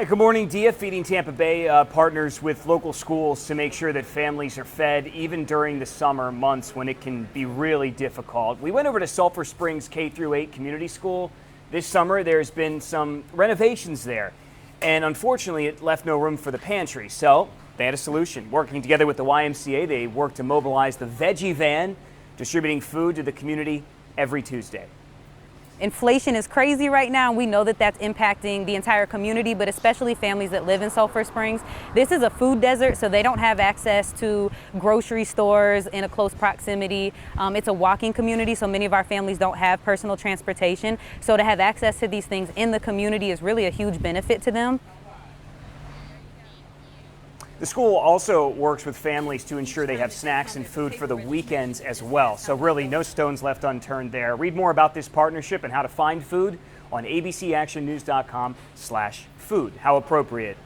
Hey, good morning, Dia. Feeding Tampa Bay partners with local schools to make sure that families are fed even during the summer months when it can be really difficult. We went over to Sulphur Springs K-8 Community School this summer. There's been some renovations there, and unfortunately it left no room for the pantry. So they had a solution. Working together with the YMCA, they worked to mobilize the veggie van, distributing food to the community every Tuesday. Inflation is crazy right now. We know that that's impacting the entire community, but especially families that live in Sulphur Springs. This is a food desert, so they don't have access to grocery stores in a close proximity. It's a walking community, so many of our families don't have personal transportation. So to have access to these things in the community is really a huge benefit to them. The school also works with families to ensure they have snacks and food for the weekends as well. So really no stones left unturned there. Read more about this partnership and how to find food on abcactionnews.com/food. How appropriate.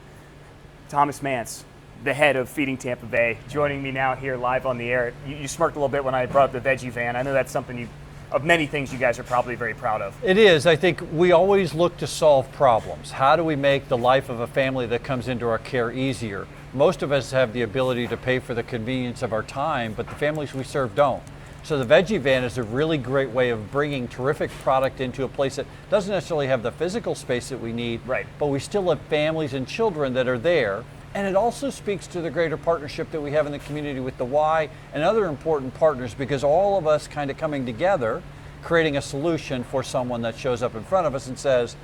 Thomas Mantz, the head of Feeding Tampa Bay, joining me now here live on the air. You smirked a little bit when I brought up the veggie van. I know that's something of many things you guys are probably very proud of. It is. I think we always look to solve problems. How do we make the life of a family that comes into our care easier? Most of us have the ability to pay for the convenience of our time, but the families we serve don't. So the veggie van is a really great way of bringing terrific product into a place that doesn't necessarily have the physical space that we need, right, but we still have families and children that are there. And it also speaks to the greater partnership that we have in the community with the Y and other important partners, because all of us kind of coming together, creating a solution for someone that shows up in front of us and says,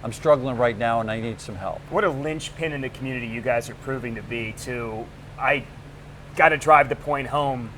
I'm struggling right now and I need some help. What a linchpin in the community you guys are proving to be, too. I got to drive the point home.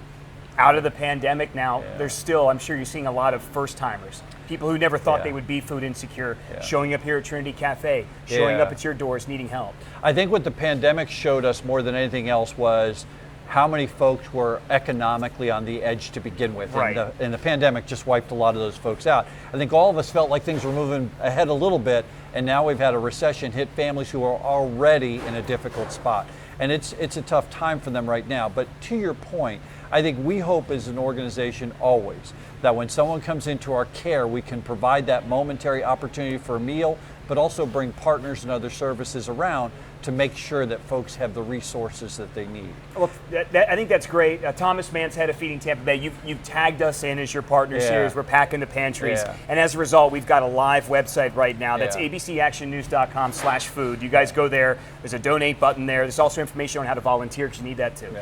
Out of the pandemic now, there's still, I'm sure you're seeing a lot of first timers, people who never thought they would be food insecure, showing up here at Trinity Cafe, showing up at your doors needing help. I think what the pandemic showed us more than anything else was how many folks were economically on the edge to begin with. Right. And the pandemic just wiped a lot of those folks out. I think all of us felt like things were moving ahead a little bit, and now we've had a recession hit families who are already in a difficult spot. And it's a tough time for them right now. But to your point, I think we hope as an organization always that when someone comes into our care, we can provide that momentary opportunity for a meal, but also bring partners and other services around to make sure that folks have the resources that they need. Well, I think that's great. Thomas Mantz, head of Feeding Tampa Bay, you've tagged us in as your partners here as we're packing the pantries. And as a result, we've got a live website right now. That's abcactionnews.com/food. You guys go there. There's a donate button there. There's also information on how to volunteer because you need that too.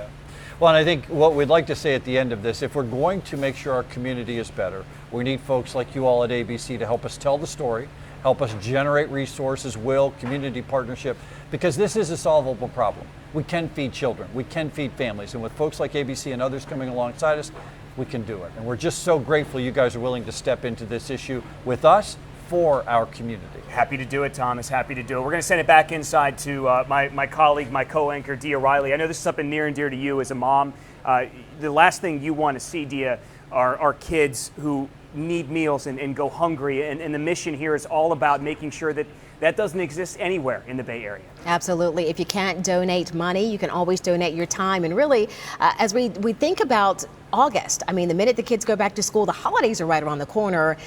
Well, and I think what we'd like to say at the end of this, if we're going to make sure our community is better, we need folks like you all at ABC to help us tell the story, help us generate resources, community partnership, because this is a solvable problem. We can feed children, we can feed families, and with folks like ABC and others coming alongside us, we can do it. And we're just so grateful you guys are willing to step into this issue with us for our community. Happy to do it, Thomas. Happy to do it. We're going to send it back inside to my colleague, my co-anchor, Dia Riley. I know this is something near and dear to you as a mom. The last thing you want to see, Dia, are kids who need meals and go hungry. And the mission here is all about making sure that that doesn't exist anywhere in the Bay Area. Absolutely. If you can't donate money, you can always donate your time. And really, as we think about August, I mean, the minute the kids go back to school, the holidays are right around the corner.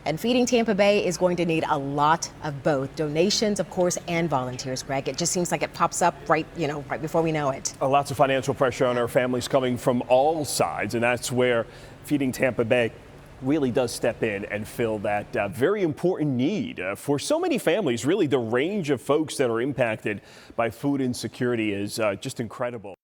And Feeding Tampa Bay is going to need a lot of both donations, of course, and volunteers, Greg. It just seems like it pops up right before we know it. Lots of financial pressure on our families coming from all sides, and that's where Feeding Tampa Bay really does step in and fill that very important need for so many families. Really, the range of folks that are impacted by food insecurity is just incredible.